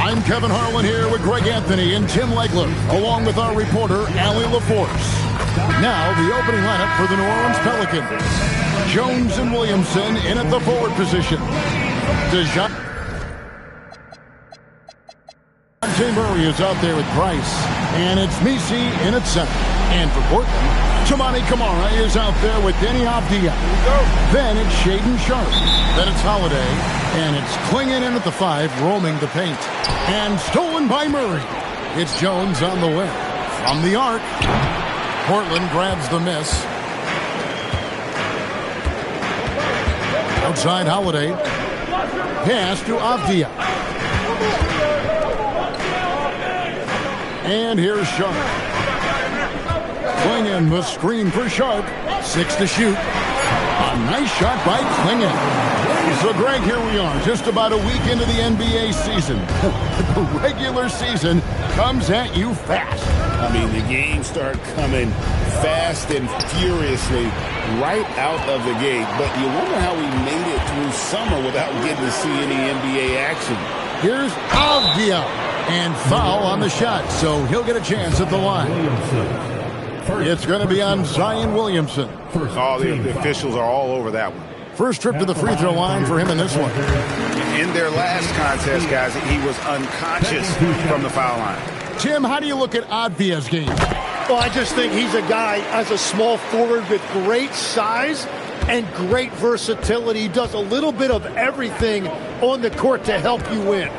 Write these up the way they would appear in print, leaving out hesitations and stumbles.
I'm Kevin Harlan here with Greg Anthony and Tim Legler, along with our reporter, Allie LaForce. Now, the opening lineup for the New Orleans Pelicans. Jones and Williamson in at the forward position. DeJounte Murray is out there with Price. And it's Misi in at center. And for Portland, Toumani Camara is out there with Denny Avdia. Then it's Shaedon Sharpe. Then it's Holiday. And it's Clingan in at the 5, roaming the paint. And stolen by Murray. It's Jones on the wing. From the arc, Portland grabs the miss. Outside Holiday. Pass to Avdia. And here's Sharpe. Clingan the screen for Sharpe. 6 to shoot. A nice shot by Clingan. So, Greg, here we are, just about a week into the NBA season. The regular season comes at you fast. I mean, the games start coming fast and furiously right out of the gate. But you wonder how we made it through summer without getting to see any NBA action. Here's Avdia. And foul on the shot, so he'll get a chance at the line. It's going to be on Zion Williamson. Oh, the officials are all over that one. First trip to the free throw line for him in this one. In their last contest, guys, he was unconscious from the foul line. Tim, how do you look at Avdia's game? Well, I just think he's a guy as a small forward with great size and great versatility. He does a little bit of everything on the court to help you win.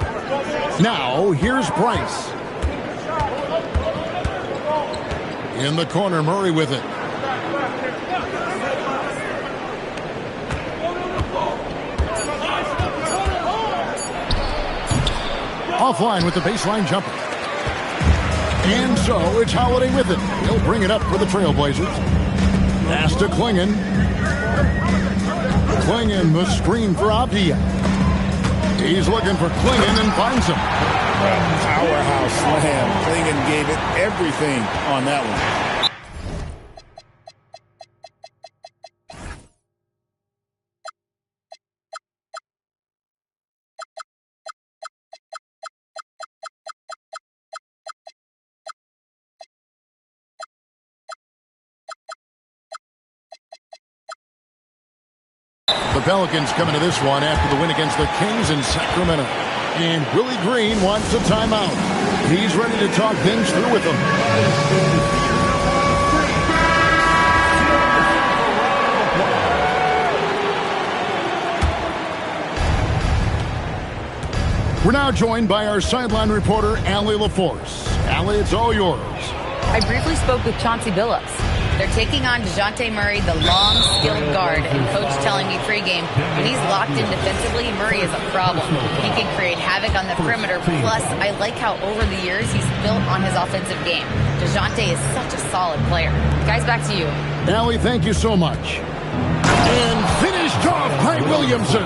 Now, here's Price. In the corner, Murray with it. Offline with the baseline jumper. And so, it's Holiday with it. He'll bring it up for the Trailblazers. Pass to Clingan. Clingan, the screen for Avdia. He's looking for Clingan and finds him. Powerhouse slam. Clingan gave it everything on that one. The Pelicans coming to this one after the win against the Kings in Sacramento. And Willie Green wants a timeout. He's ready to talk things through with them. We're now joined by our sideline reporter, Allie LaForce. Allie, it's all yours. I briefly spoke with Chauncey Billups. They're taking on DeJounte Murray, the long, skilled guard, and coach telling me pregame, when he's locked in defensively, Murray is a problem. He can create havoc on the perimeter. Plus, I like how over the years he's built on his offensive game. DeJounte is such a solid player. Guys, back to you. Allie, thank you so much. And finished off by Williamson.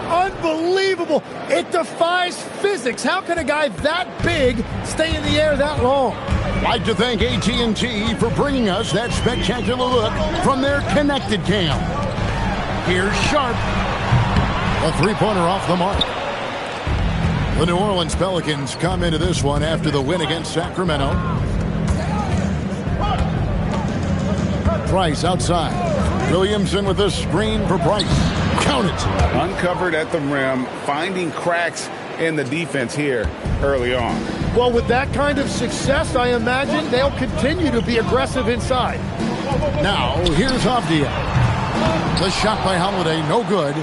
Unbelievable. It defies physics. How can a guy that big stay in the air that long? I'd like to thank AT&T for bringing us that spectacular look from their connected cam. Here's Sharpe. A three-pointer off the mark. The New Orleans Pelicans come into this one after the win against Sacramento. Price outside. Williamson with a screen for Price. Count it. Uncovered at the rim, finding cracks in the defense here early on. Well, with that kind of success, I imagine they'll continue to be aggressive inside. Now, here's Avdia. The shot by Holiday, no good.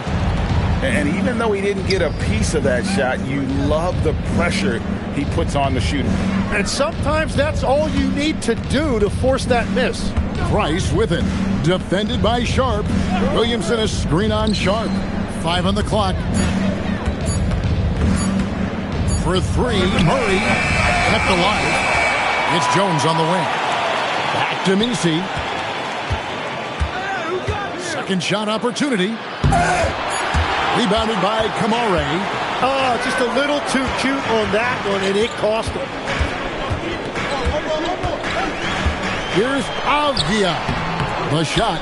And even though he didn't get a piece of that shot, you love the pressure he puts on the shooter. And sometimes that's all you need to do to force that miss. Price with it. Defended by Sharpe. Williamson a screen on Sharpe. 5 on the clock. For 3, Murray kept alive. It's Jones on the wing. Back to Misi. Second shot opportunity. Rebounded by Camara. Oh, just a little too cute on that one, and it cost him. Here's Avdia. The shot,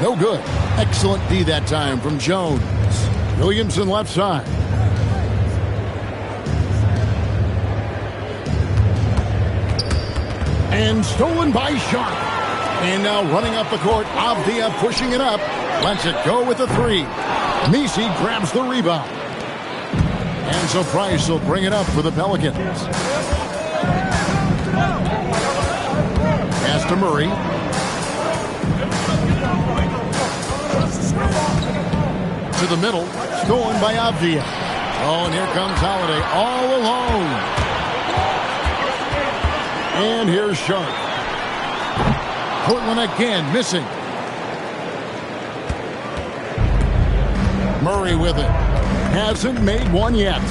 no good. Excellent D that time from Jones. Williamson left side. and stolen by Sharp. And now running up the court, Avdia pushing it up. Lets it go with the three. Messi grabs the rebound. And so Price will bring it up for the Pelicans. Pass to Murray. To the middle, stolen by Avdia. Oh, and here comes Holiday all alone. And here's Sharp. Portland again missing. Murray with it. Hasn't made one yet.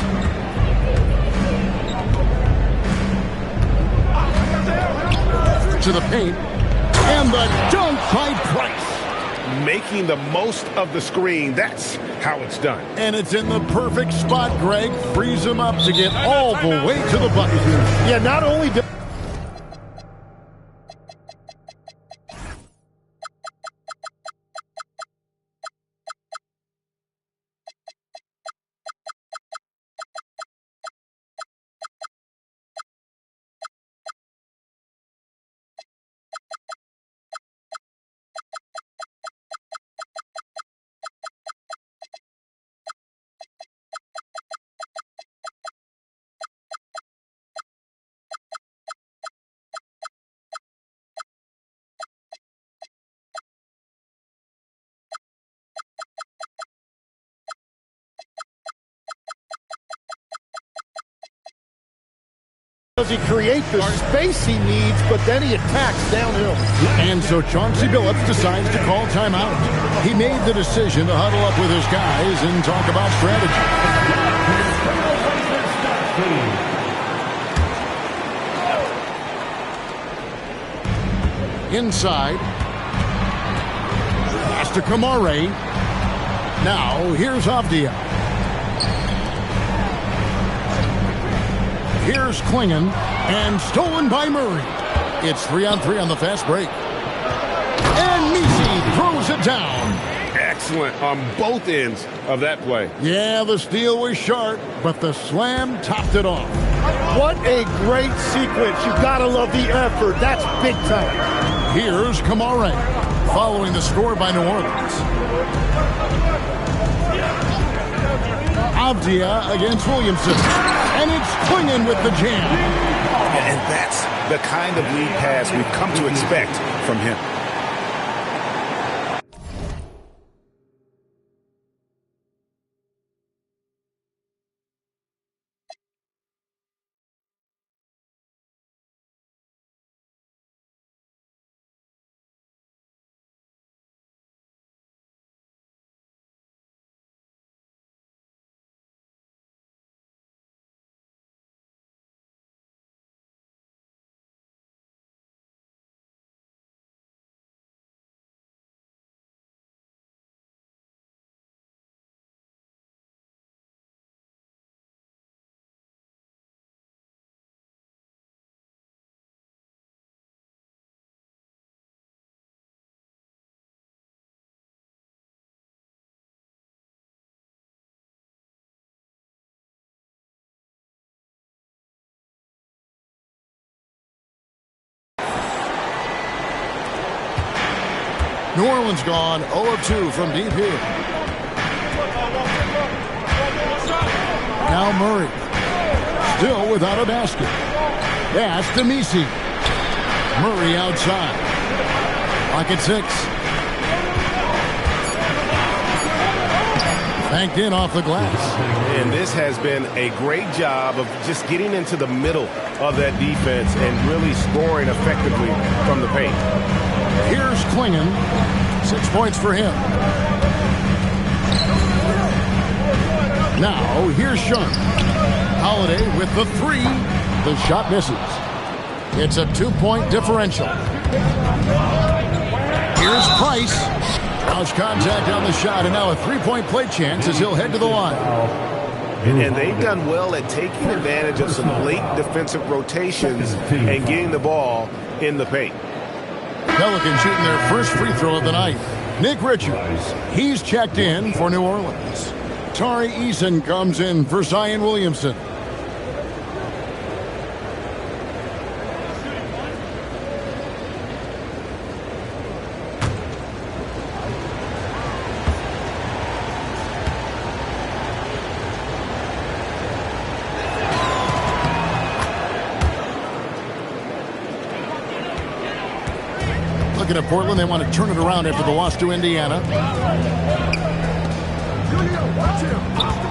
To the paint. And the dunk by Price. Making the most of the screen. That's how it's done. And it's in the perfect spot, Greg. Frees him up to get all the way to the bucket. Yeah, not only does he create the space he needs, but then he attacks downhill. And so Chauncey Billups decides to call timeout. He made the decision to huddle up with his guys and talk about strategy. Inside. Pass to Kamare. Now here's Avdia. Here's Klingon, and stolen by Murray. It's 3-on-3 on the fast break. And Messi throws it down. Excellent on both ends of that play. Yeah, the steal was sharp, but the slam topped it off. What a great sequence. You gotta love the effort. That's big time. Here's Kamare, following the score by New Orleans. Avdia against Williamson. And it's Klingon with the jam. And that's the kind of lead pass we've come to expect from him. New Orleans gone 0-2 from deep here. Now Murray. Still without a basket. Pass to Messi. Murray outside. Clock at 6. Banked in off the glass. And this has been a great job of just getting into the middle of that defense and really scoring effectively from the paint. Here's Klingon. 6 points for him. Now, here's Sharp. Holiday with the 3. The shot misses. It's a 2-point differential. Here's Price. Cross contact on the shot, and now a 3-point play chance as he'll head to the line. And they've done well at taking advantage of some late defensive rotations and getting the ball in the paint. Pelicans shooting their first free throw of the night. Nick Richards, he's checked in for New Orleans. Tari Eason comes in for Zion Williamson. looking at Portland. They want to turn it around after the loss to Indiana.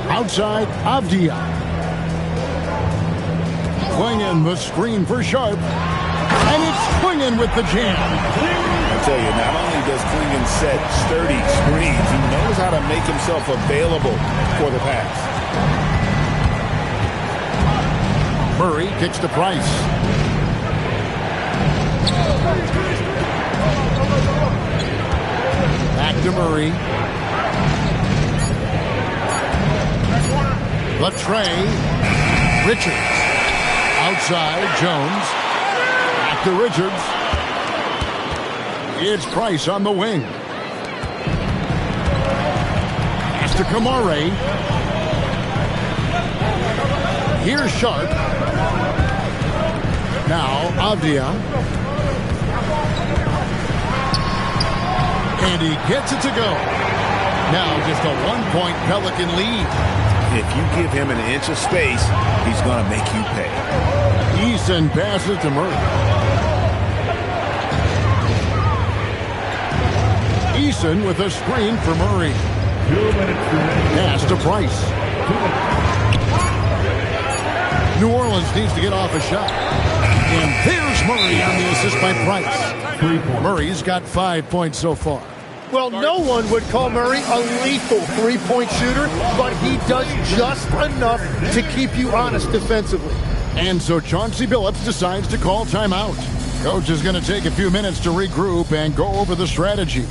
Outside, Avdia. Swinging the screen for Sharp. And it's Swinging with the jam. I tell you, not only does Klingon set sturdy screens, he knows how to make himself available for the pass. Murray kicks to Price. Back to Murray. Latray. Richards. Outside, Jones. Back to Richards. It's Price on the wing. Pass to Kamare. Here's Sharp. Now, Avdia. And he gets it to go. Now just a 1-point Pelican lead. If you give him an inch of space, he's going to make you pay. Eason passes to Murray. Eason with a screen for Murray. Pass to Price. New Orleans needs to get off a shot. And there's Murray on the assist by Price. Murray's got 5 points so far. Well, no one would call Murray a lethal three-point shooter, but he does just enough to keep you honest defensively. And so Chauncey Billups decides to call timeout. Coach is going to take a few minutes to regroup and go over the strategy.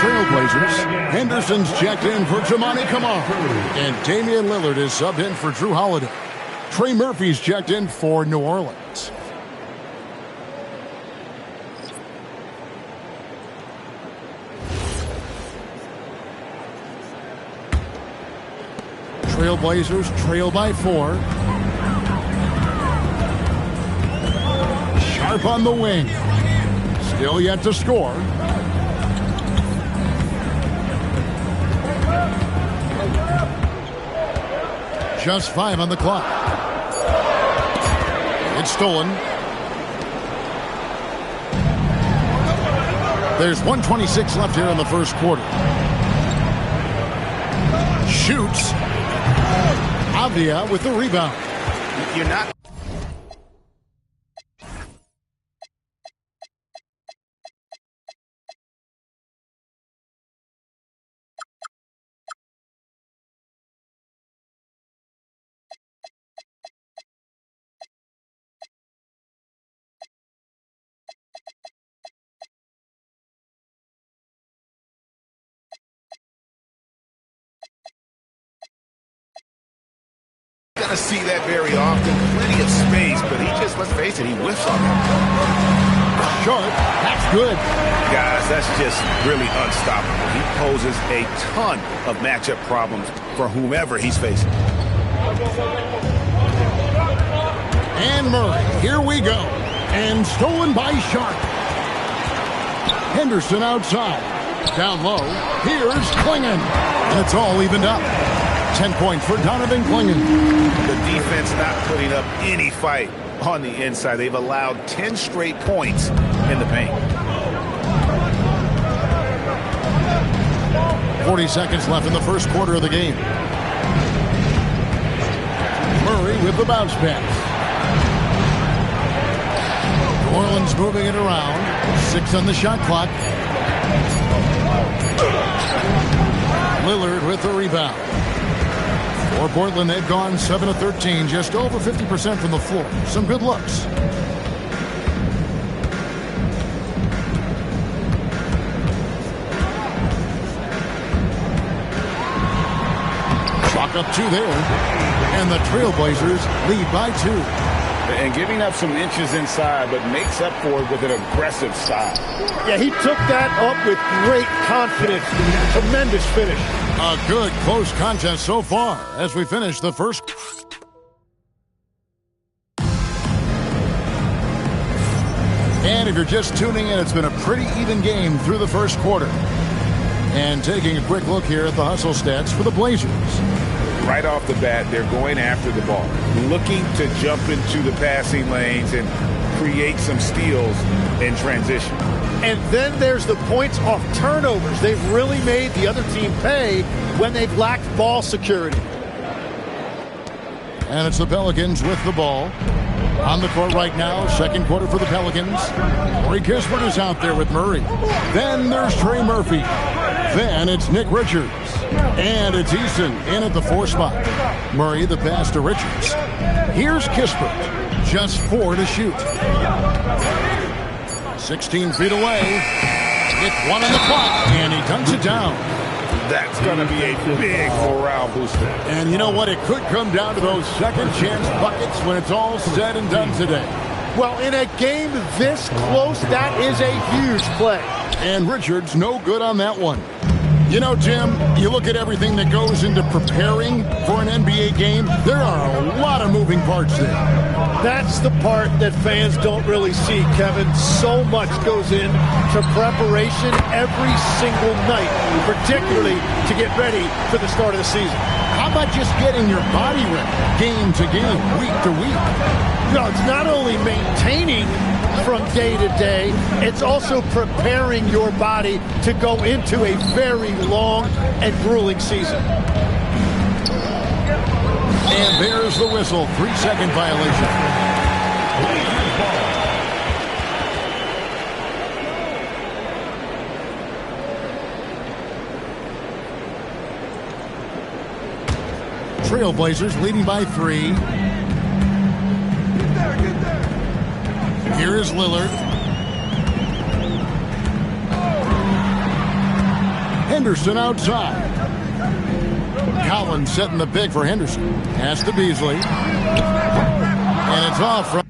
Trailblazers. Henderson's checked in for Tamani Kamara. And Damian Lillard is subbed in for Drew Holiday. Trey Murphy's checked in for New Orleans. Trailblazers trail by 4. Sharp on the wing. Still yet to score. Just 5 on the clock. It's stolen. There's 1:26 left here in the first quarter. Shoots. Avdia with the rebound. You're not. Gonna see that very often. Plenty of space, but he just, let's face it, he whiffs on that. Short. That's good. Guys, that's just really unstoppable. He poses a ton of matchup problems for whomever he's facing. And Murray, here we go. And stolen by Sharp. Henderson outside. Down low. Here's Klingon. And it's all evened up. 10 points for Donovan Klingon. The defense not putting up any fight on the inside. They've allowed 10 straight points in the paint. 40 seconds left in the first quarter of the game. Murray with the bounce pass. New Orleans moving it around. 6 on the shot clock. Lillard with the rebound. For Portland, they've gone 7 of 13, just over 50% from the floor. Some good looks. Chalk up 2 there. And the Trailblazers lead by 2. And giving up some inches inside, but makes up for it with an aggressive style. Yeah, he took that up with great confidence. Tremendous finish. A good close contest so far as we finish the first. And if you're just tuning in, it's been a pretty even game through the first quarter. And taking a quick look here at the hustle stats for the Blazers. Right off the bat, they're going after the ball, looking to jump into the passing lanes and create some steals in transition. And then there's the points off turnovers. They've really made the other team pay when they've lacked ball security. And it's the Pelicans with the ball. On the court right now, second quarter for the Pelicans. Corey Kispert is out there with Murray. Then there's Trey Murphy. Then it's Nick Richards. And it's Easton in at the 4 spot. Murray the pass to Richards. Here's Kispert. Just 4 to shoot. 16 feet away. It's 1 on the clock. And he dunks it down. That's going to be a big morale booster. And you know what? It could come down to those second chance buckets when it's all said and done today. Well, in a game this close, that is a huge play. And Richards no good on that one. You know, Jim, you look at everything that goes into preparing for an NBA game, there are a lot of moving parts there. That's the part that fans don't really see, Kevin. So much goes into preparation every single night, particularly to get ready for the start of the season. How about just getting your body ready, game to game, week to week? No, it's not only maintaining from day to day, it's also preparing your body to go into a very long and grueling season. And there's the whistle, 3-second violation. Trailblazers leading by 3. Here is Lillard. Henderson outside. Collins setting the pick for Henderson. Pass to Beasley. And it's off from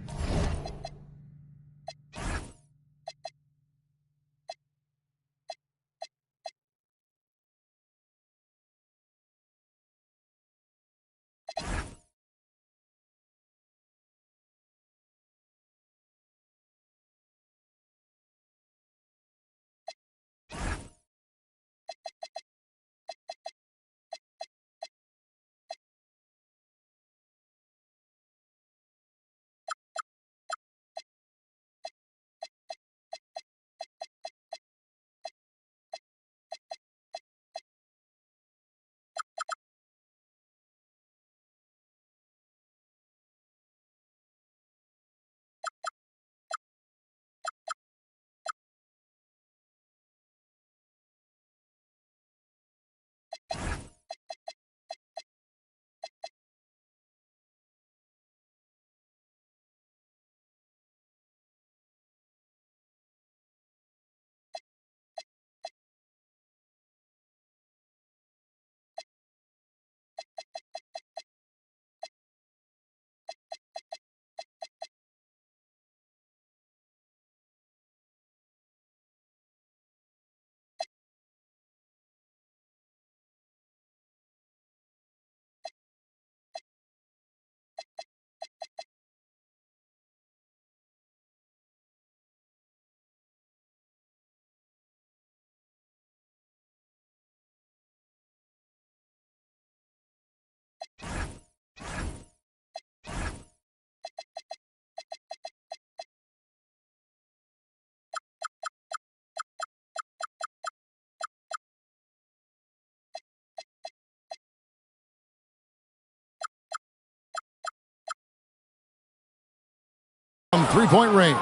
three-point range.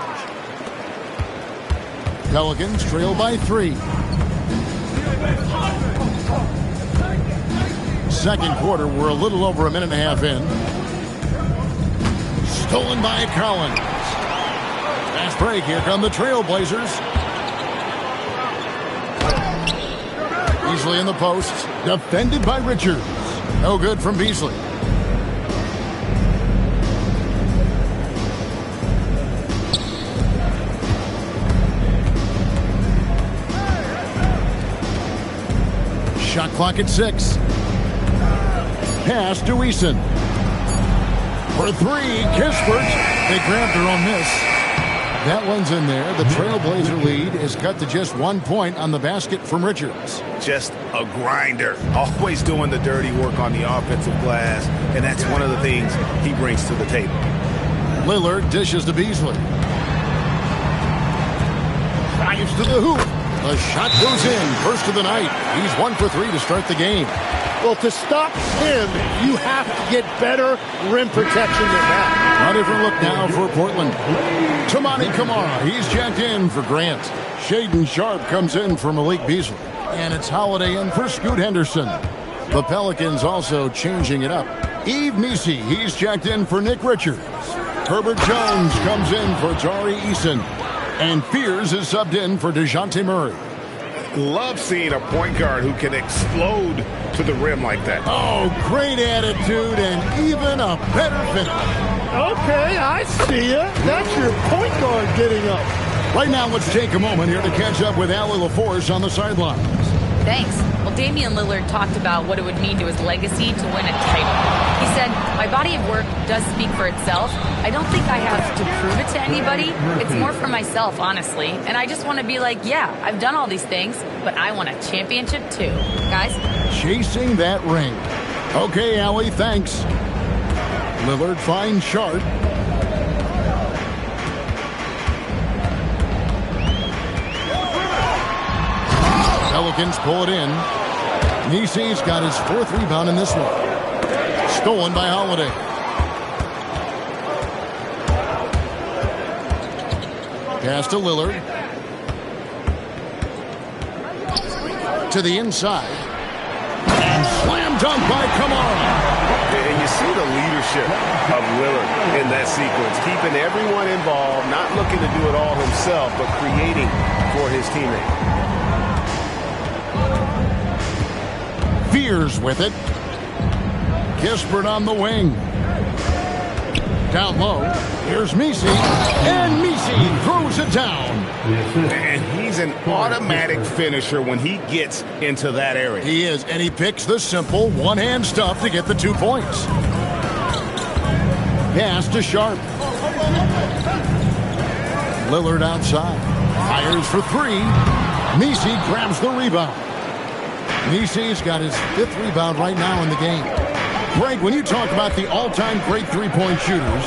Pelicans trail by 3. Second quarter, we're a little over a minute and a half in. Stolen by Collins. Fast break. Here come the Trailblazers. Beasley in the post. Defended by Richards. No good from Beasley. Shot clock at 6. Pass to Eason. For 3, Kispert. They grabbed her on this. That one's in there. The Trailblazer lead is cut to just 1 point on the basket from Richards. Just a grinder. Always doing the dirty work on the offensive glass, and that's one of the things he brings to the table. Lillard dishes to Beasley. Drives to the hoop. The shot goes in. First of the night. He's 1 for 3 to start the game. Well, to stop him, you have to get better rim protection than that. A different look now for Portland. Tamani Kamara, he's checked in for Grant. Shaden Sharp comes in for Malik Beasley. And it's Holiday in for Scoot Henderson. The Pelicans also changing it up. Yves Missi, he's checked in for Nick Richards. Herbert Jones comes in for Tari Eason. And Fears is subbed in for DeJounte Murray. Love seeing a point guard who can explode to the rim like that. Oh, great attitude and even a better finish. Okay, I see ya. That's your point guard getting up. Right now, let's take a moment here to catch up with Allie LaForce on the sidelines. Thanks. Well, Damian Lillard talked about what it would mean to his legacy to win a title. He said, my body of work does speak for itself. I don't think I have to prove it to anybody. It's more for myself, honestly. And I just want to be like, yeah, I've done all these things, but I want a championship too. Guys? Chasing that ring. Okay, Allie, thanks. Lillard finds Sharp. Pelicans pull it in. Nisi's got his 4th rebound in this one. Stolen by Holiday. Pass to Lillard. To the inside. And slam dunk by Kamara. And you see the leadership of Lillard in that sequence, keeping everyone involved, not looking to do it all himself, but creating for his teammate. Fears with it. Kispert on the wing. Down low. Here's Missi. And Missi throws it down. And he's an automatic finisher when he gets into that area. He is, and he picks the simple one-hand stuff to get the 2 points. Pass to Sharp. Lillard outside. Fires for 3. Missi grabs the rebound. Nisi's got his 5th rebound right now in the game. Greg, when you talk about the all-time great three-point shooters,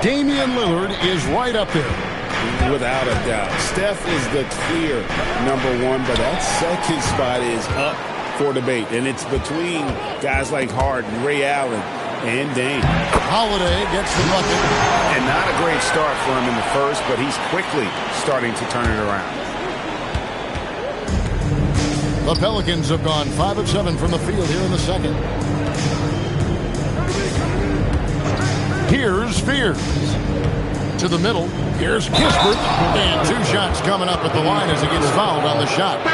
Damian Lillard is right up there. Without a doubt. Steph is the clear #1, but that second spot is up for debate. And it's between guys like Harden, Ray Allen, and Dame. Holiday gets the bucket. And not a great start for him in the first, but he's quickly starting to turn it around. The Pelicans have gone 5 of 7 from the field here in the second. Here's Fears. To the middle. Here's Kispert. And 2 shots coming up at the line as he gets fouled on the shot.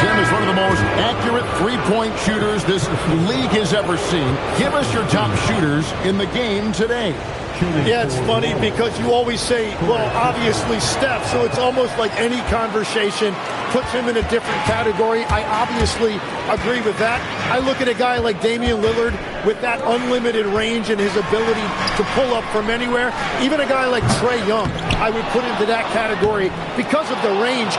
Tim is one of the most accurate three-point shooters this league has ever seen. Give us your top shooters in the game today. Yeah, it's funny because you always say, well, obviously Steph, so it's almost like any conversation puts him in a different category. I obviously agree with that. I look at a guy like Damian Lillard with that unlimited range and his ability to pull up from anywhere. Even a guy like Trae Young, I would put into that category because of the range.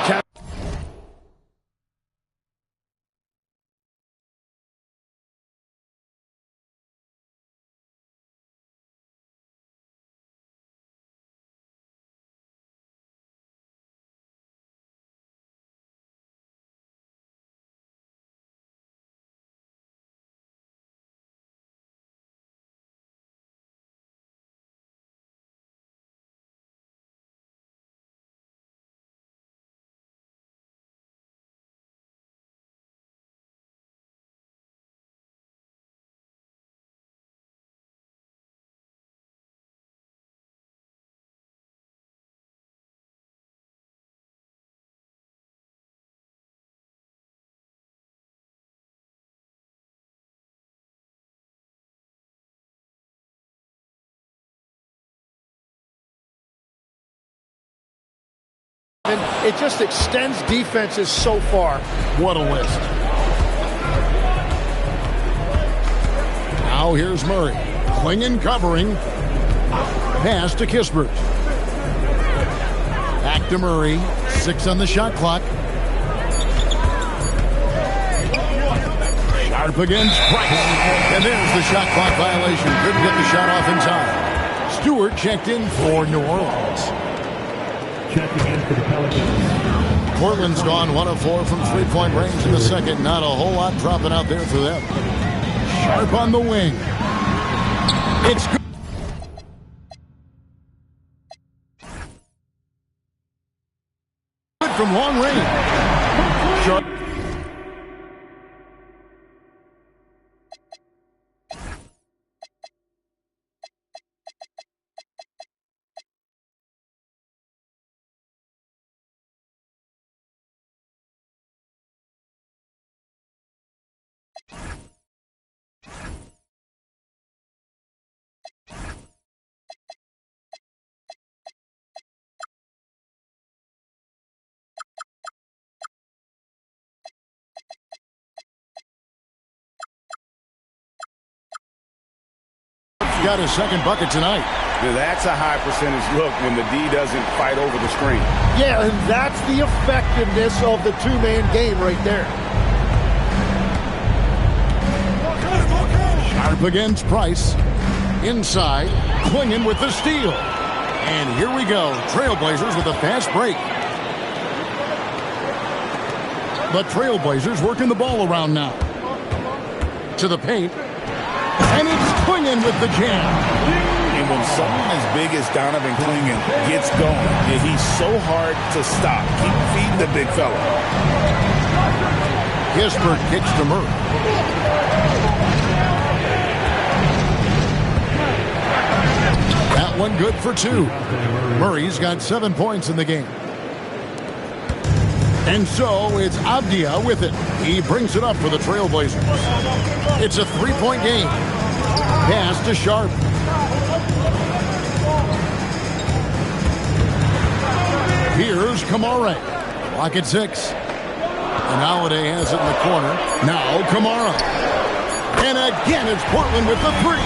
And it just extends defenses so far. What a list. Now here's Murray. Clinging, covering. Pass to Kispert. Back to Murray. 6 on the shot clock. Sharp against Price. And there's the shot clock violation. Couldn't get the shot off in time. Stewart checked in for New Orleans. Checking in for the Pelicans. Portland's gone 1 of 4 from three-point range in the second. Not a whole lot dropping out there for them. Sharp on the wing. It's good. Good from long range. Sharp. Got his second bucket tonight. That's a high percentage look when the D doesn't fight over the screen. Yeah, and that's the effectiveness of the two-man game right there. Sharp against Price. Inside. Clinging with the steal. And here we go. Trailblazers with a fast break. The Trailblazers working the ball around now. To the paint. And it's Clinging with the jam. And when someone as big as Donovan Clinging gets going, he's so hard to stop. Keep feeding the big fella. Kispert kicks to Murray. That one good for 2. Murray's got 7 points in the game. And so it's Avdia with it. He brings it up for the Trailblazers. It's a 3-point game. Pass to Sharp. Here's Kamara. Clock at 6. And Holiday has it in the corner. Now Kamara. And again it's Portland with the 3.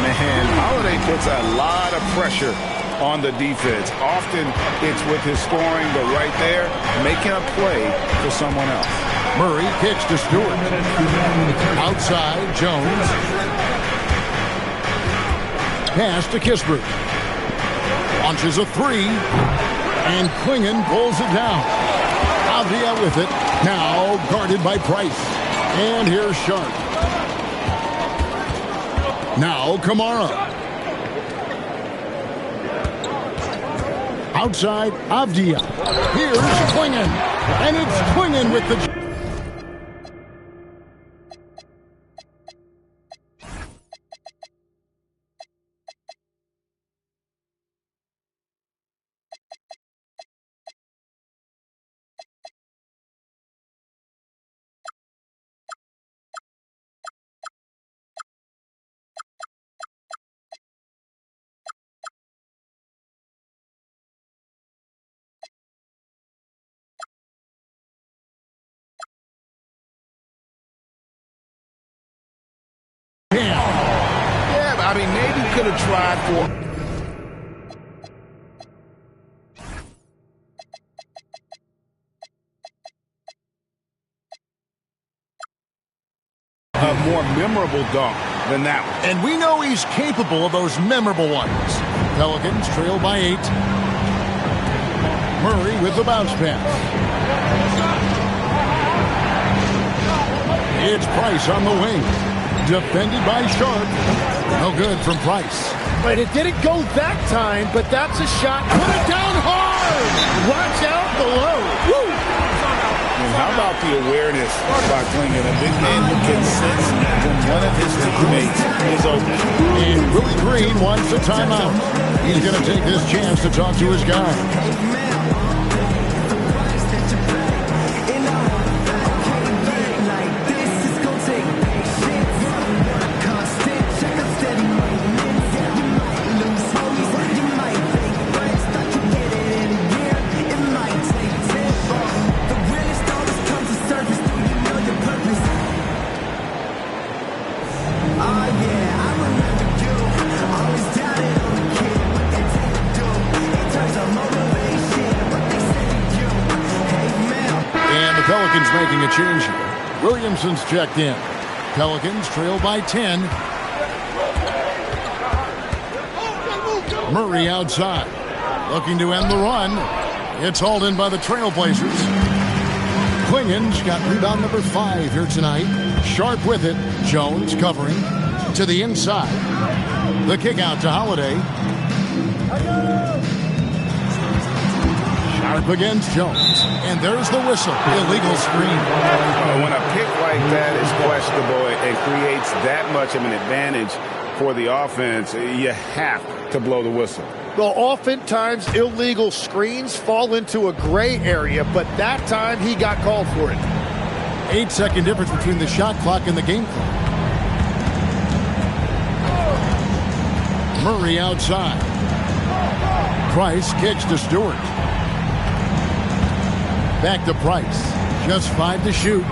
Man, Holiday puts a lot of pressure on the defense. Often it's with his scoring, but right there, making a play for someone else. Murray kicks to Stewart. Outside, Jones. Pass to Kispert. Launches a 3. And Clinging pulls it down. Avdia with it. Now guarded by Price. And here's Sharp. Now Kamara. Outside, Avdia. Here's Clinging. And it's Clinging with the... Yeah, but I mean, maybe could have tried for a more memorable dunk than that one. And we know he's capable of those memorable ones. Pelicans trail by 8. Murray with the bounce pass. It's Price on the wing. Defended by Sharp. No good from Price. But it didn't go that time, but that's a shot. Put it down hard! Watch out below. Woo! And how about the awareness by Clinging? A big man who can sense when one of his teammates is open. And Willie Green wants a timeout. He's going to take this chance to talk to his guy. Pelicans making a change here. Williamson's checked in. Pelicans trail by 10. Murray outside. Looking to end the run. It's hauled in by the Trailblazers. Clingan's got rebound number 5 here tonight. Sharp with it. Jones covering to the inside. The kick out to Holiday. Sharp against Jones. And there's the whistle. Illegal screen. When a pick like that is questionable and creates that much of an advantage for the offense, you have to blow the whistle. Well, oftentimes illegal screens fall into a gray area, but that time he got called for it. 8-second difference between the shot clock and the game clock. Murray outside. Price kicks to Stewart. Back to Price. Just 5 to shoot.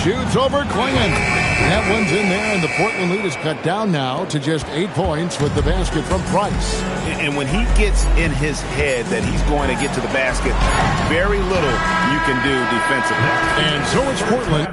Shoots over Clingan. That one's in there, and the Portland lead is cut down now to just 8 points with the basket from Price. And when he gets in his head that he's going to get to the basket, very little you can do defensively. And so it's Portland.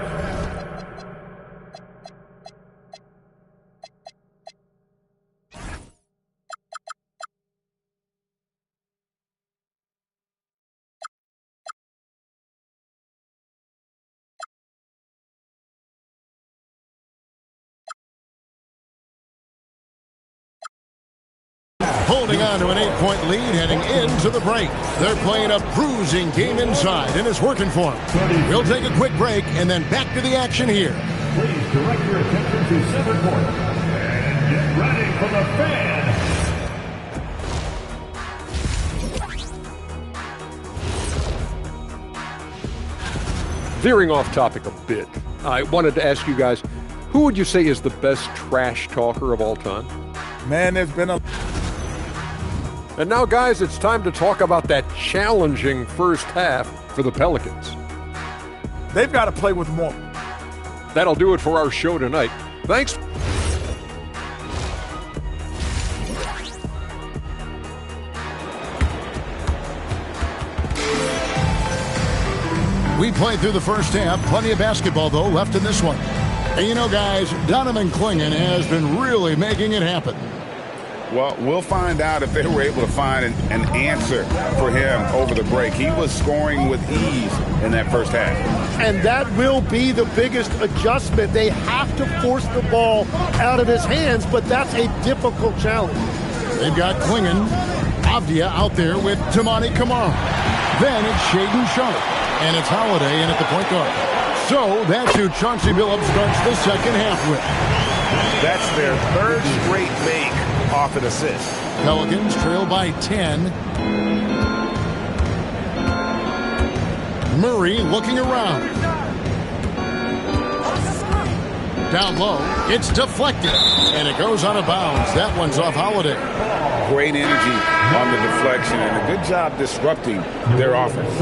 Holding on to an 8-point lead heading into the break. They're playing a bruising game inside, and it's working for them. We'll take a quick break and then back to the action here. Please direct your attention to center court and get ready for the fan. Veering off topic a bit, I wanted to ask you guys, who would you say is the best trash talker of all time? Man, there's been a... And now, guys, it's time to talk about that challenging first half for the Pelicans. They've got to play with more. That'll do it for our show tonight. Thanks. We played through the first half. Plenty of basketball, though, left in this one. And you know, guys, Donovan Clingan has been really making it happen. Well, we'll find out if they were able to find an answer for him over the break. He was scoring with ease in that first half. And that will be the biggest adjustment. They have to force the ball out of his hands, but that's a difficult challenge. They've got Clingan, Avdia out there with Tamani Kamara. Then it's Shaedon Sharp, and it's Holiday in at the point guard. So that's who Chauncey Billups starts the second half with. That's their third straight make off an assist. Pelicans trail by 10. Murray looking around. Down low, it's deflected, and it goes out of bounds. That one's off Holiday. Great energy on the deflection, and a good job disrupting their offense.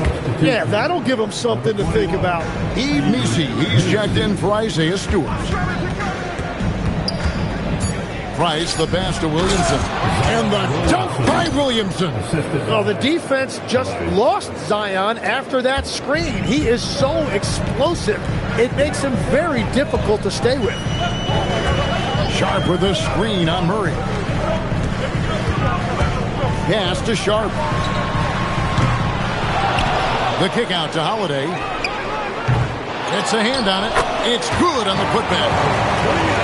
Yeah, that'll give them something to think about. Eve Nisi, he's checked in for Isaiah Stewart. Price, the pass to Williamson. And the dunk by Williamson. Well, the defense just lost Zion after that screen. He is so explosive. It makes him very difficult to stay with. Sharp with a screen on Murray. Pass to Sharp. The kick out to Holiday. It's a hand on it. It's good on the putback.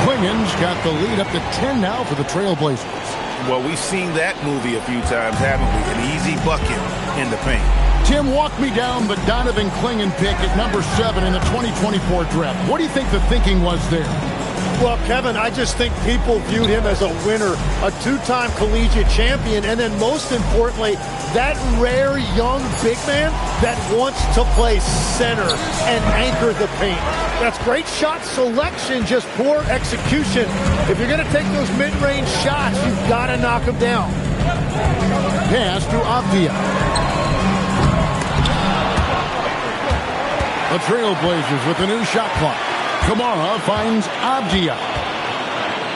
Clingan's got the lead up to 10 now for the Trailblazers. Well, we've seen that movie a few times, haven't we? An easy bucket in the paint. Tim, walk me down the Donovan Clingan pick at number 7 in the 2024 draft. What do you think the thinking was there? Well, Kevin, I just think people viewed him as a winner, a 2-time collegiate champion, and then most importantly, that rare young big man that wants to play center and anchor the paint. That's great shot selection, just poor execution. If you're going to take those mid-range shots, you've got to knock them down. Pass to Avdia. The Trailblazers with a new shot clock. Kamara finds Avdia.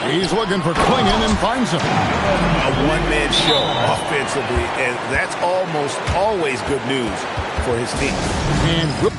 He's looking for Clingan and finds him. A one-man show offensively, and that's almost always good news for his team. And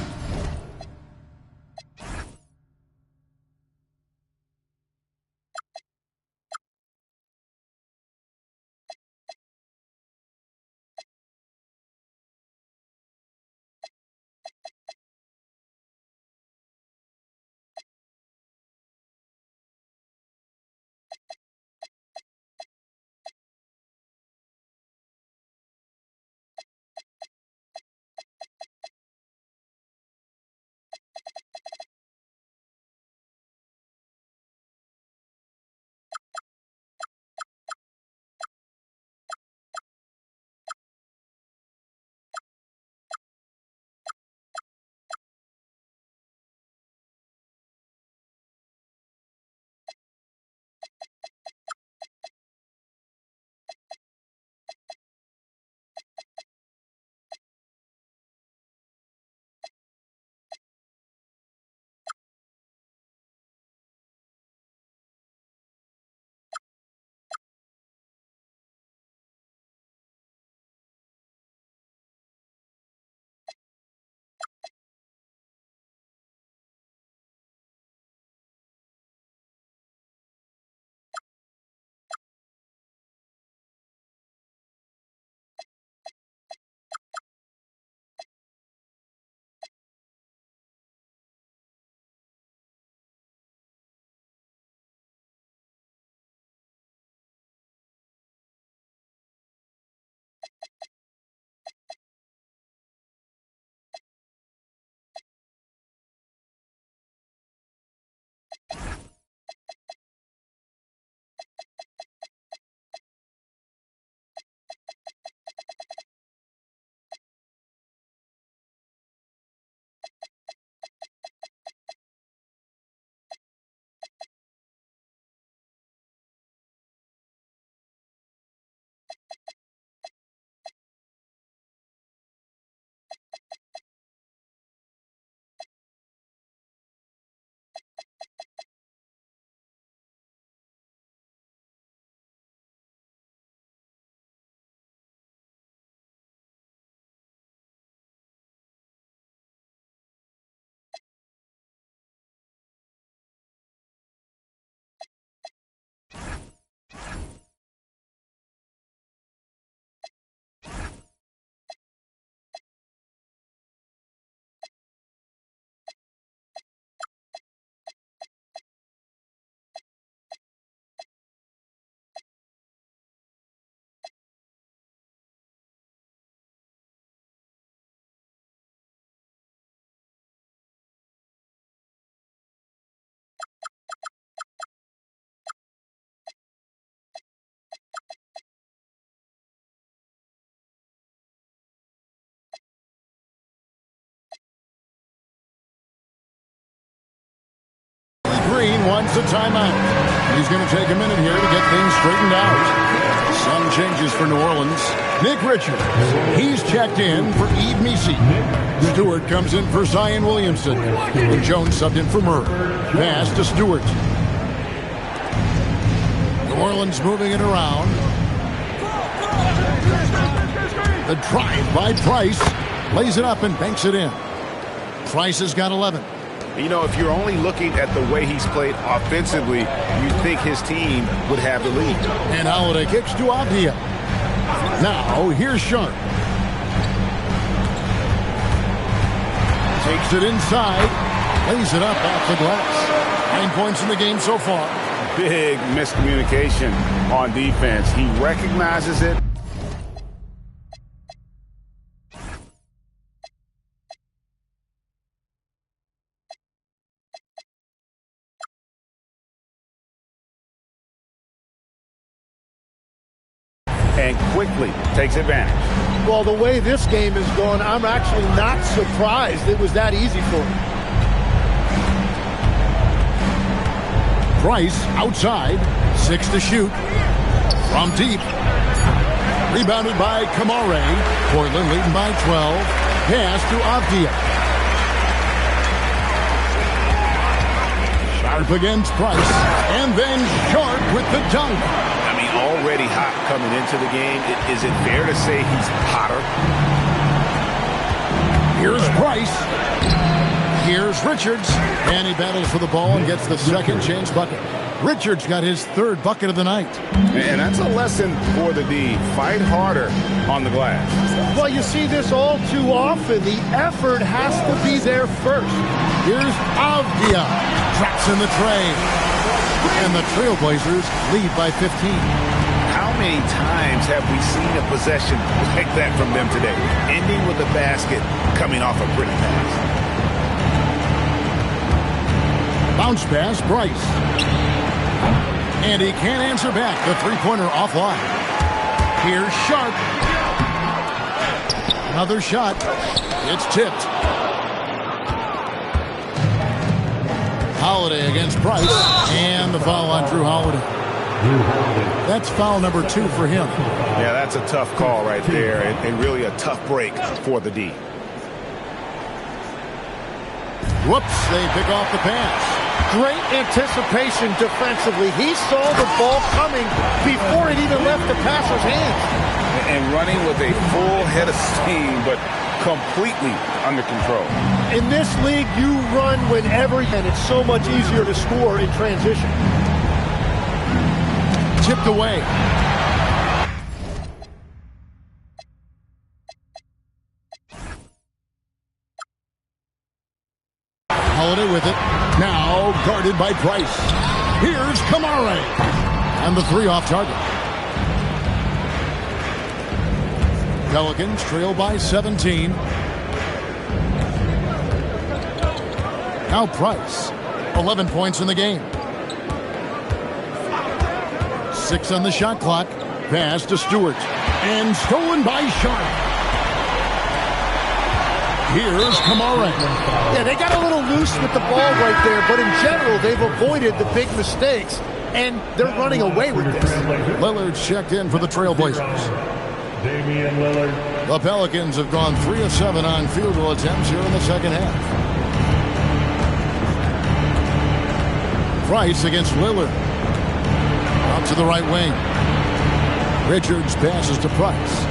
Green wants a timeout. He's going to take a minute here to get things straightened out. Some changes for New Orleans. Nick Richards, he's checked in for Eve Misi. Stewart comes in for Zion Williamson. And Jones subbed in for Murray. Pass to Stewart. New Orleans moving it around. The drive by Price. Lays it up and banks it in. Price has got 11. You know, if you're only looking at the way he's played offensively, you'd think his team would have the lead. And Holiday kicks to Avdia. Now, here's Sharp. Takes it inside. Lays it up off the glass. 9 points in the game so far. Big miscommunication on defense. He recognizes it. And quickly takes advantage. Well, the way this game is going, I'm actually not surprised it was that easy for him. Price outside. 6 to shoot. From deep. Rebounded by Kamare. Portland leading by 12. Pass to Avdia. Sharp against Price. And then Sharp with the dunk. Already hot coming into the game. Is it fair to say he's hotter? Here's Price. Here's Richards. And he battles for the ball and gets the second chance bucket. Richards got his third bucket of the night. And that's a lesson for the D. Fight harder on the glass. Well, you see this all too often. The effort has to be there first. Here's Avdia. Traps in the tray. And the Trailblazers lead by 15. How many times have we seen a possession like that from them today? Ending with a basket, coming off a pretty pass. Bounce pass, Bryce. And he can't answer back. The three-pointer offline. Here's Sharp. Another shot. It's tipped. Holiday against Price. And the foul on Drew Holiday. That's foul number 2 for him. Yeah, that's a tough call right there, and really a tough break for the D. Whoops, they pick off the pass. Great anticipation defensively. He saw the ball coming before it even left the passer's hands. And running with a full head of steam, but completely under control. In this league, you run whenever, and it's so much easier to score in transition. Tipped away. Holiday with it. Now guarded by Price. Here's Kamare. And the three off target. Pelicans trail by 17. Now Price. 11 points in the game. 6 on the shot clock. Pass to Stewart. And stolen by Sharp. Here's Kamare. Yeah, they got a little loose with the ball right there, but in general, they've avoided the big mistakes, and they're running away with this. Lillard's checked in for the Trailblazers. Damian Lillard. The Pelicans have gone 3 of 7 on field goal attempts here in the second half. Price against Lillard. Out to the right wing. Richards passes to Price.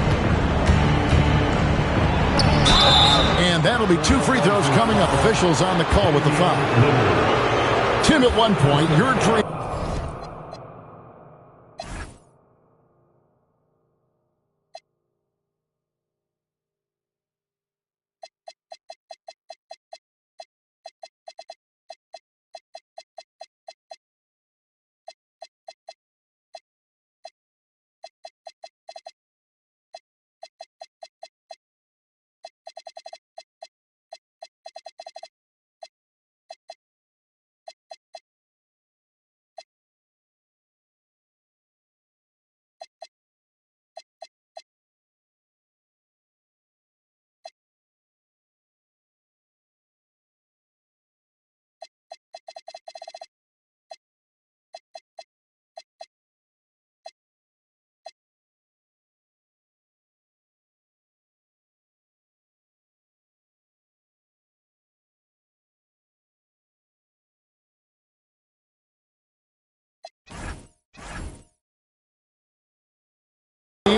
And that'll be 2 free throws coming up. Officials on the call with the foul. Tim, at one point, your dream.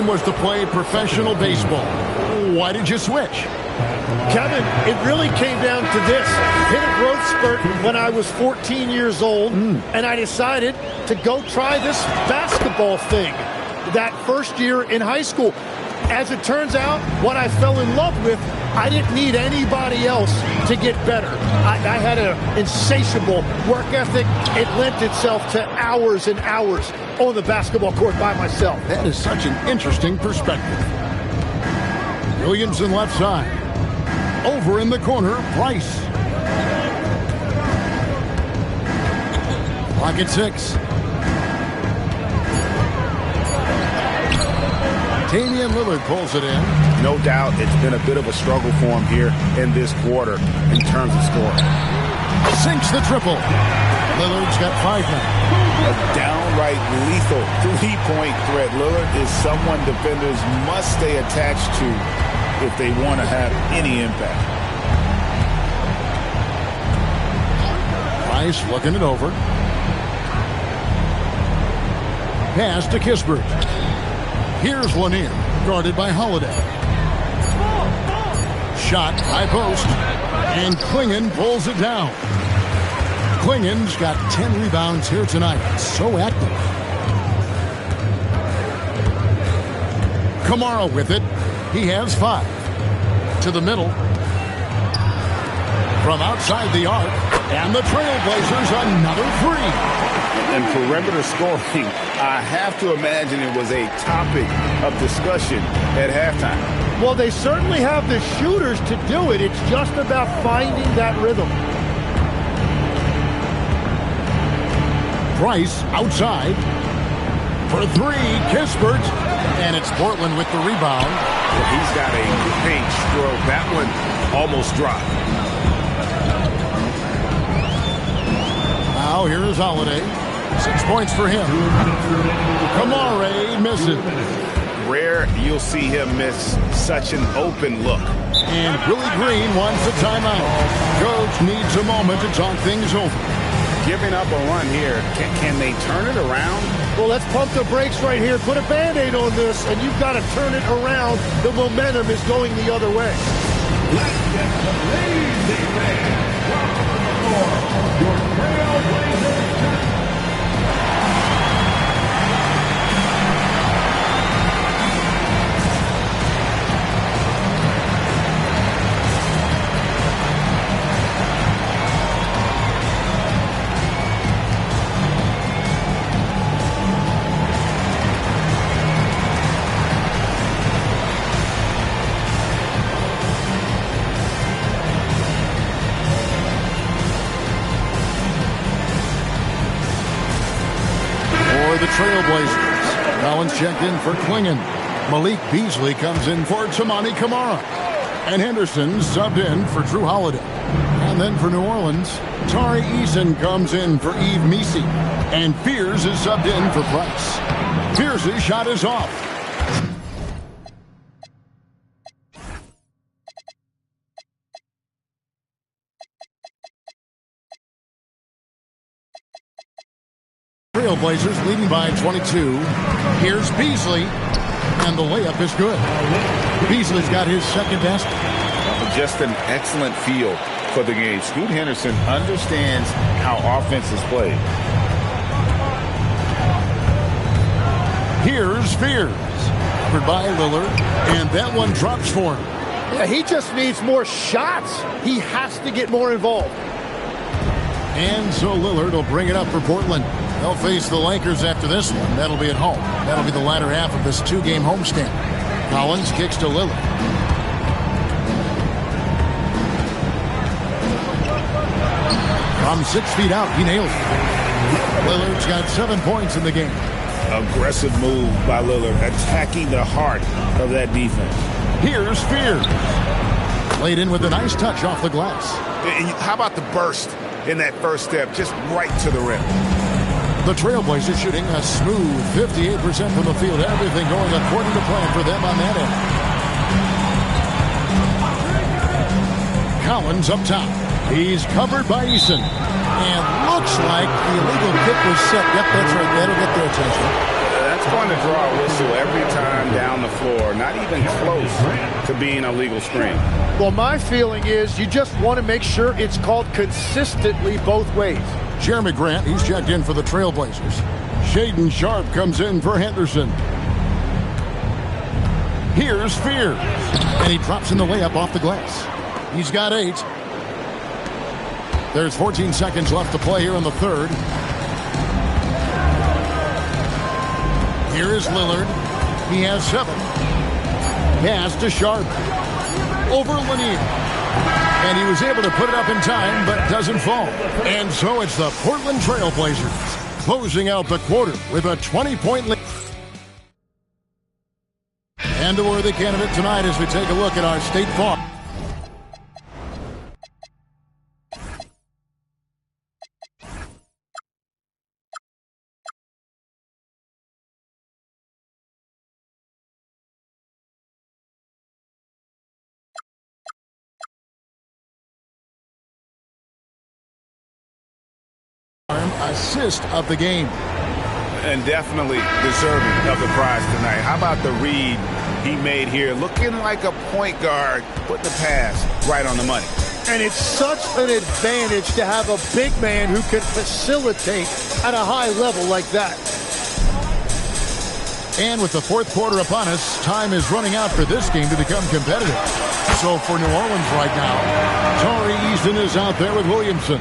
Was to play professional baseball. Why did you switch? Kevin, it really came down to this. Hit a growth spurt when I was 14 years old, and I decided to go try this basketball thing that first year in high school. As it turns out, what I fell in love with, I didn't need anybody else to get better. I had an insatiable work ethic. It lent itself to hours and hours on the basketball court by myself. That is such an interesting perspective. Williamson left side. Over in the corner, Price. Clock at 6. Damian Lillard pulls it in. No doubt it's been a bit of a struggle for him here in this quarter in terms of scoring. Sinks the triple. Lillard's got 5 now. A downright lethal three-point threat. Lillard is someone defenders must stay attached to if they want to have any impact. Price looking it over. Pass to Kispert. Here's Lanier, guarded by Holiday. shot, high post, and Klingon pulls it down. Klingon's got 10 rebounds here tonight. So active. Kamara with it. He has 5. To the middle. From outside the arc. And the Trailblazers another 3. And perimeter scoring, I have to imagine it was a topic of discussion at halftime. Well, they certainly have the shooters to do it. It's just about finding that rhythm. Price outside for 3. Kispert. And it's Portland with the rebound. Well, he's got a great stroke. That one almost dropped. Now here is Holiday. 6 points for him. Kamara misses. Rare you'll see him miss such an open look. And Willie Green wants a timeout. Coach needs a moment to talk things over. Giving up a run here. Can they turn it around? Well, let's pump the brakes right here. Put a Band-Aid on this, and you've got to turn it around. The momentum is going the other way. Let's get the lazy man. Your Trailblazers. The Trailblazers. Collins checked in for Klingon. Malik Beasley comes in for Tamani Kamara. And Henderson subbed in for Drew Holiday. And then for New Orleans, Tari Eason comes in for Yves Missi. And Fears is subbed in for Price. Fears' shot is off. Trailblazers leading by 22. Here's Beasley, and the layup is good. Beasley's got his second basket. Just an excellent feel for the game. Scoot Henderson understands how offense is played. Here's Fears, covered by Lillard, and that one drops for him. Yeah, he just needs more shots. He has to get more involved. And so Lillard will bring it up for Portland. They'll face the Lakers after this one. That'll be at home. That'll be the latter half of this 2-game homestand. Collins kicks to Lillard. From 6 feet out, he nails it. Lillard's got 7 points in the game. Aggressive move by Lillard, attacking the heart of that defense. Here's Fears. Laid in with a nice touch off the glass. And how about the burst in that first step, just right to the rim? The Trailblazers shooting a smooth 58% from the field. Everything going according to plan for them on that end. Collins up top. He's covered by Eason. And looks like the illegal kick was set. Yep, that's right. That'll get their attention. That's going to draw a whistle every time down the floor. Not even close to being a legal screen. Well, my feeling is you just want to make sure it's called consistently both ways. Jeremy Grant, he's checked in for the Trailblazers. Shaedon Sharpe comes in for Henderson. Here's Fears. And he drops in the layup off the glass. He's got 8. There's 14 seconds left to play here in the third. Here is Lillard. He has 7. Pass to Sharpe. Over Lanier. And he was able to put it up in time, but doesn't fall. And so it's the Portland Trailblazers closing out the quarter with a 20-point lead. And a worthy candidate tonight as we take a look at our State Farm. Assist of the game. And definitely deserving of the prize tonight. How about the read he made here, looking like a point guard, putting the pass right on the money. And it's such an advantage to have a big man who can facilitate at a high level like that. And with the fourth quarter upon us, time is running out for this game to become competitive. So for New Orleans right now, Torrey Easton is out there with Williamson.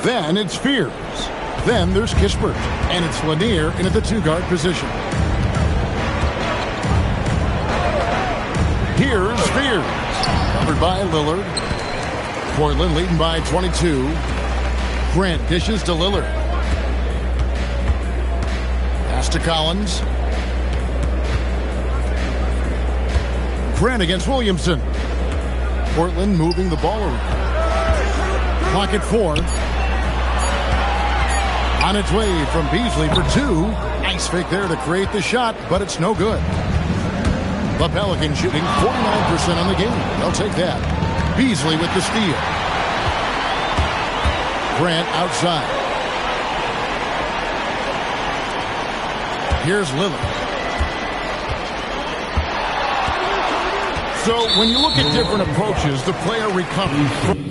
Then it's Fears. Then there's Kispert. And it's Lanier in at the two-guard position. Here's Fears. Covered by Lillard. Portland leading by 22. Grant dishes to Lillard. Pass to Collins. Grant against Williamson. Portland moving the ball around. Clock at 4. On its way from Beasley for 2. Nice fake there to create the shot, but it's no good. The Pelicans shooting 49% on the game. They'll take that. Beasley with the steal. Grant outside. Here's Lillard. So when you look at different approaches, the player recovers.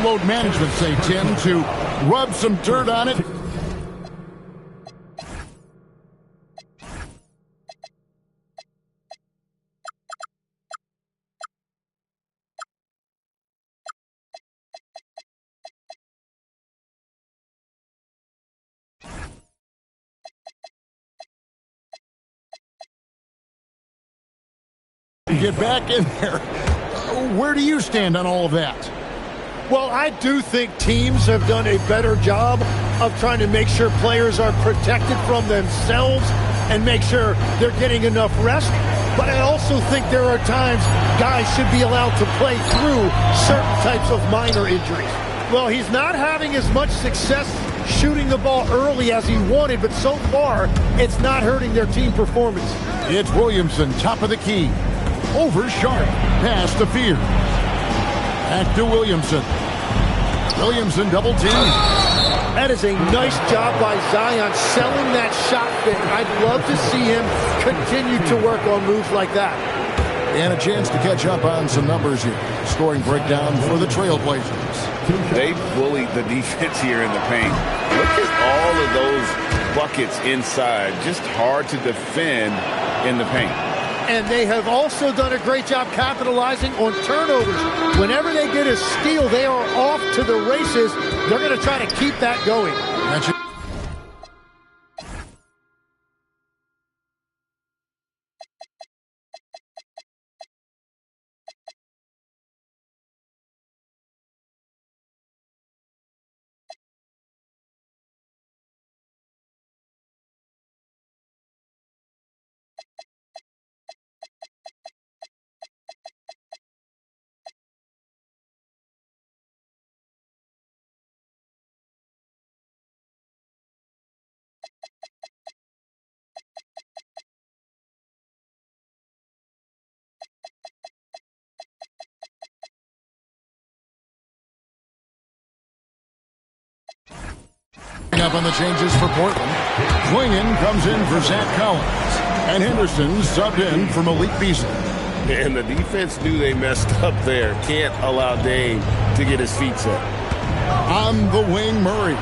Load management, say, Tim, to rub some dirt on it. Get back in there. Where do you stand on all of that? Well, I do think teams have done a better job of trying to make sure players are protected from themselves and make sure they're getting enough rest. But I also think there are times guys should be allowed to play through certain types of minor injuries. Well, he's not having as much success shooting the ball early as he wanted, but so far, it's not hurting their team performance. It's Williamson, top of the key. Over Sharp. Pass to Fears. Back to Williamson. Williamson double team. That is a nice job by Zion selling that shot fake. I'd love to see him continue to work on moves like that. And a chance to catch up on some numbers here. Scoring breakdown for the Trailblazers. They bullied the defense here in the paint. Look at all of those buckets inside. Just hard to defend in the paint. And they have also done a great job capitalizing on turnovers. Whenever they get a steal, they are off to the races. They're going to try to keep that going. Up on the changes for Portland. Swinging comes in for Zach Collins. And Henderson subbed in for Malik Beasley. And the defense knew they messed up there. Can't allow Dame to get his feet set. On the wing, Murray.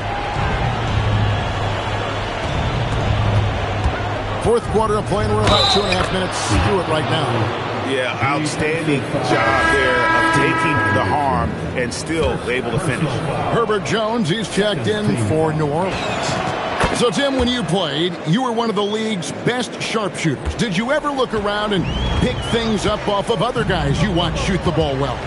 Fourth quarter of play, and we're about 2.5 minutes through it right now. Yeah, outstanding job there of taking the harm and still able to finish. Herbert Jones, he's checked in for New Orleans. So, Tim, when you played, you were one of the league's best sharpshooters. Did you ever look around and pick things up off of other guys you watch shoot the ball well?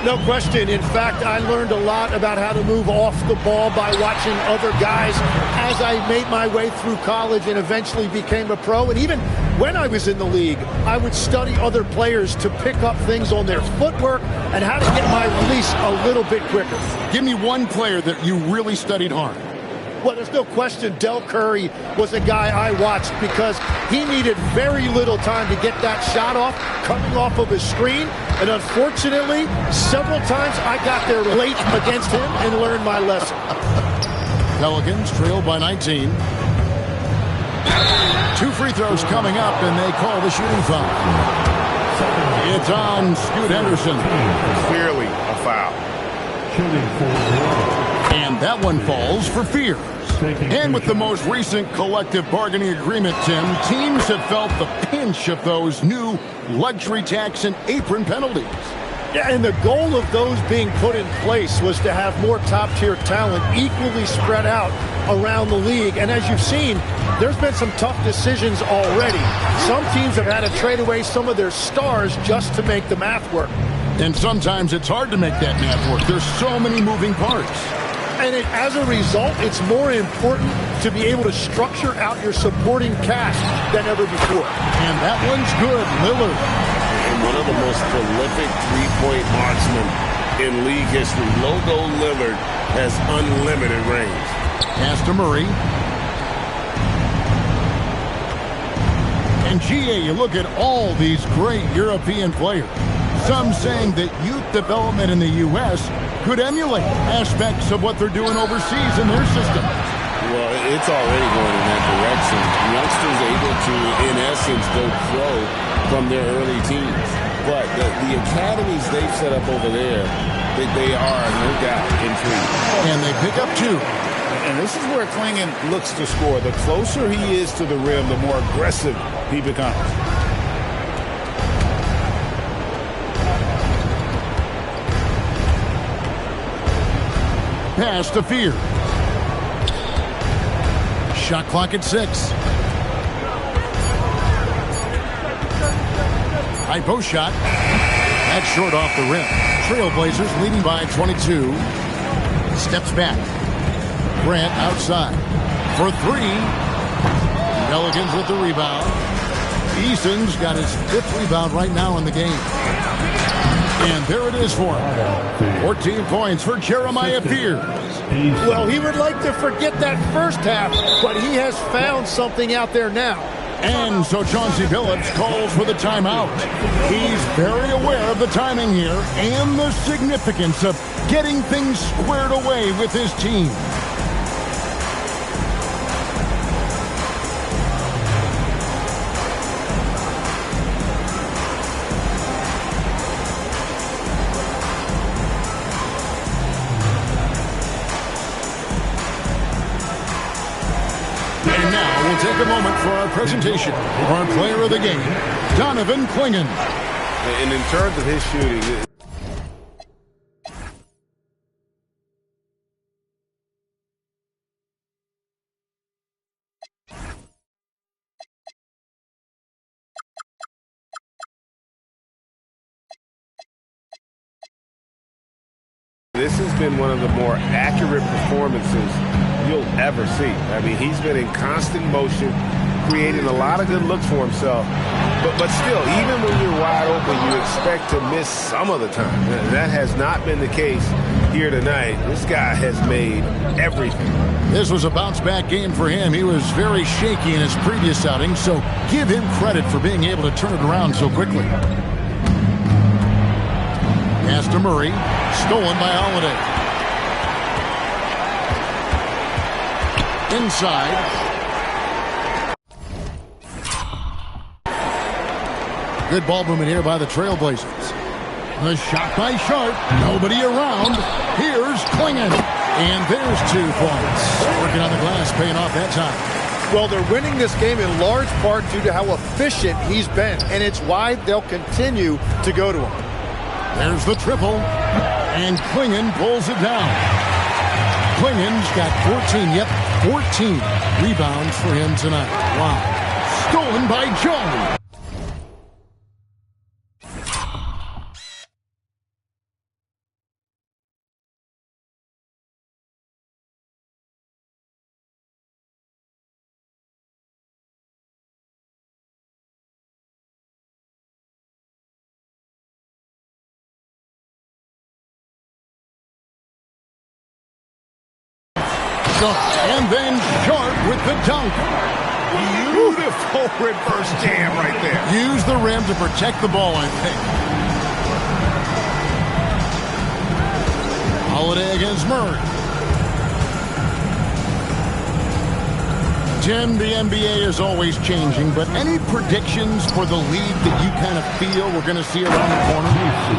No question. In fact, I learned a lot about how to move off the ball by watching other guys as I made my way through college and eventually became a pro. And even when I was in the league, I would study other players to pick up things on their footwork and how to get my release a little bit quicker. Give me one player that you really studied hard. Well, there's no question Del Curry was a guy I watched because he needed very little time to get that shot off, coming off of his screen. And unfortunately, several times I got there late against him and learned my lesson. Pelicans trail by 19. 2 free throws coming up, and they call the shooting foul. It's on Scoot Henderson. Clearly a foul. And that one falls for Fears. And with the most recent collective bargaining agreement, Tim, teams have felt the pinch of those new luxury tax and apron penalties. Yeah, and the goal of those being put in place was to have more top-tier talent equally spread out around the league. And as you've seen, there's been some tough decisions already. Some teams have had to trade away some of their stars just to make the math work. And sometimes it's hard to make that math work. There's so many moving parts. And as a result, it's more important to be able to structure out your supporting cast than ever before. And that one's good, Lillard. And one of the most prolific three-point marksmen in league history. Logo Lillard has unlimited range. Pass to Murray. And GA, you look at all these great European players. Some saying that youth development in the U.S. could emulate aspects of what they're doing overseas in their system. Well, it's already going in that direction. Youngsters able to, in essence, go pro from their early teens. But the academies they've set up over there, they are, no doubt, intrigued. And they pick up 2. And this is where Klingon looks to score. The closer he is to the rim, the more aggressive he becomes. Pass to Fear. Shot clock at 6. High post shot. That's short off the rim. Trailblazers leading by 22. Steps back. Grant outside. For 3. Pelicans with the rebound. Eason's got his 5th rebound right now in the game. And there it is for him. 14 points for Jeremiah Fears. Well, he would like to forget that first half, but he has found something out there now. And so Chauncey Billups calls for the timeout. He's very aware of the timing here and the significance of getting things squared away with his team. And now we'll take a moment for our presentation. Our player of the game, Donovan Clingan. And in terms of his shooting, this has been one of the more accurate performances you'll ever see. I mean, he's been in constant motion, creating a lot of good looks for himself. But still, even when you're wide open, you expect to miss some of the time. That has not been the case here tonight. This guy has made everything. This was a bounce-back game for him. He was very shaky in his previous outing, so give him credit for being able to turn it around so quickly. Pass to Murray. Stolen by Holiday. Inside. Good ball movement here by the Trailblazers. The shot by Sharp. Nobody around. Here's Clingan. And there's 2 points. Working on the glass, paying off that time. Well, they're winning this game in large part due to how efficient he's been. And it's why they'll continue to go to him. There's the triple, and Clingan pulls it down. Clingan's got 14 rebounds for him tonight. Wow. Stolen by Jones. And then Sharp with the dunk. Beautiful reverse jam right there. Use the rim to protect the ball, I think. Holiday against Murray. Tim, the NBA is always changing, but any predictions for the league that you kind of feel we're going to see around the corner?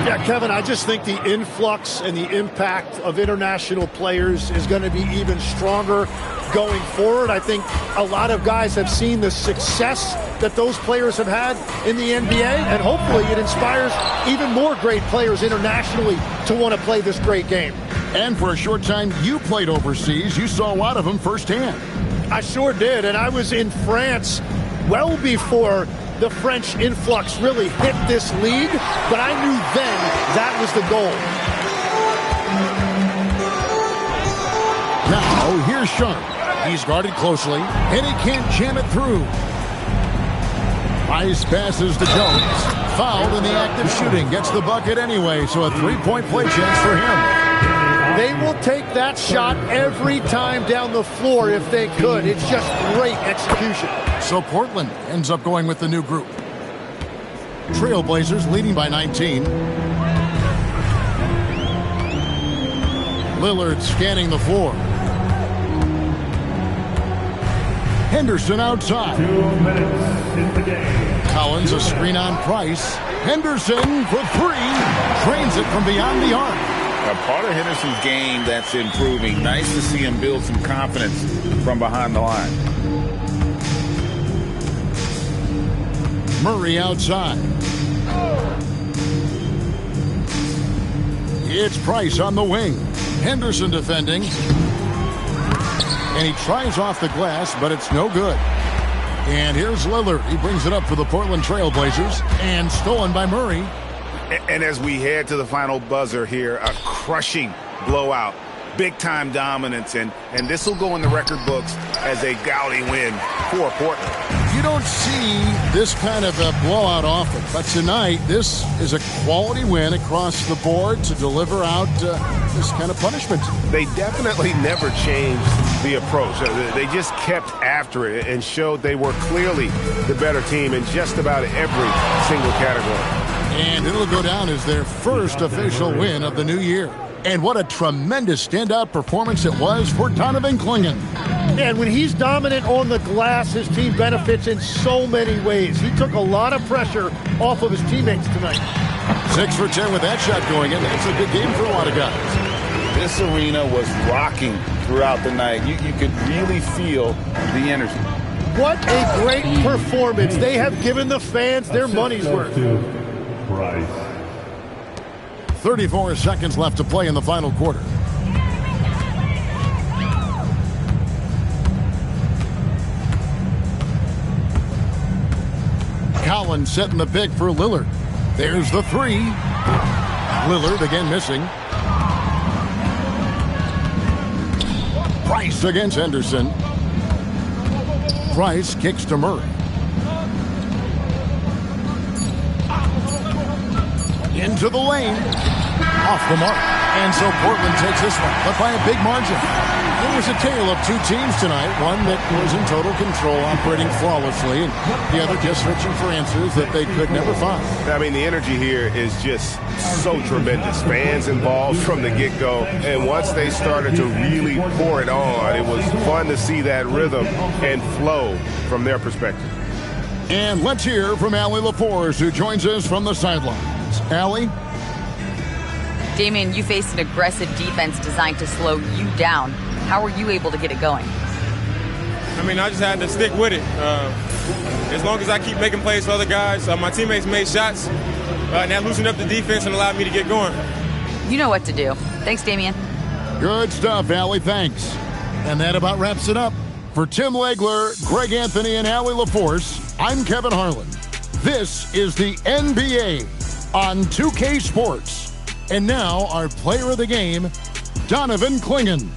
Yeah, Kevin, I just think the influx and the impact of international players is going to be even stronger going forward. I think a lot of guys have seen the success that those players have had in the NBA, and hopefully it inspires even more great players internationally to want to play this great game. And for a short time, you played overseas. You saw a lot of them firsthand. I sure did, and I was in France well before the French influx really hit this league, but I knew then that was the goal. Now, here's Sharp. He's guarded closely, and he can't jam it through. Ice passes to Jones. Fouled in the act of shooting. Gets the bucket anyway, so a 3-point play chance for him. They will take that shot every time down the floor if they could. It's just great execution. So Portland ends up going with the new group. Trailblazers leading by 19. Lillard scanning the floor. Henderson outside. 2 minutes in the game. Collins a screen on Price. Henderson for 3. Drains it from beyond the arc. A part of Henderson's game that's improving. Nice to see him build some confidence from behind the line. Murray outside. It's Price on the wing. Henderson defending. And he tries off the glass, but it's no good. And here's Lillard. He brings it up for the Portland Trailblazers. And stolen by Murray. And as we head to the final buzzer here, a crushing blowout, big-time dominance, and this will go in the record books as a gaudy win for Portland. You don't see this kind of a blowout often, but tonight this is a quality win across the board to deliver out this kind of punishment. They definitely never changed the approach. They just kept after it and showed they were clearly the better team in just about every single category. And it'll go down as their first official win of the new year. And what a tremendous standout performance it was for Donovan Clingan. And when he's dominant on the glass, his team benefits in so many ways. He took a lot of pressure off of his teammates tonight. 6 for 10 with that shot going in. That's a good game for a lot of guys. This arena was rocking throughout the night. You could really feel the energy. What a great performance. They have given the fans their money's worth. 34 seconds left to play in the final quarter. Collins setting the pick for Lillard. There's the three. Lillard again missing. Price against Henderson. Price kicks to Murray. Into the lane. Off the mark. And so Portland takes this one, but by a big margin. It was a tale of two teams tonight. One that was in total control, operating flawlessly, and the other just searching for answers that they could never find. I mean, the energy here is just so tremendous. Fans involved from the get-go, and once they started to really pour it on, it was fun to see that rhythm and flow from their perspective. And let's hear from Allie LaForce, who joins us from the sidelines. Allie? Damian, you faced an aggressive defense designed to slow you down. How were you able to get it going? I mean, I just had to stick with it. As long as I keep making plays for other guys, my teammates made shots, and that loosened up the defense and allowed me to get going. You know what to do. Thanks, Damian. Good stuff, Allie. Thanks. And that about wraps it up. For Tim Legler, Greg Anthony, and Allie LaForce, I'm Kevin Harlan. This is the NBA on 2K Sports. And now our player of the game, Donovan Clingan.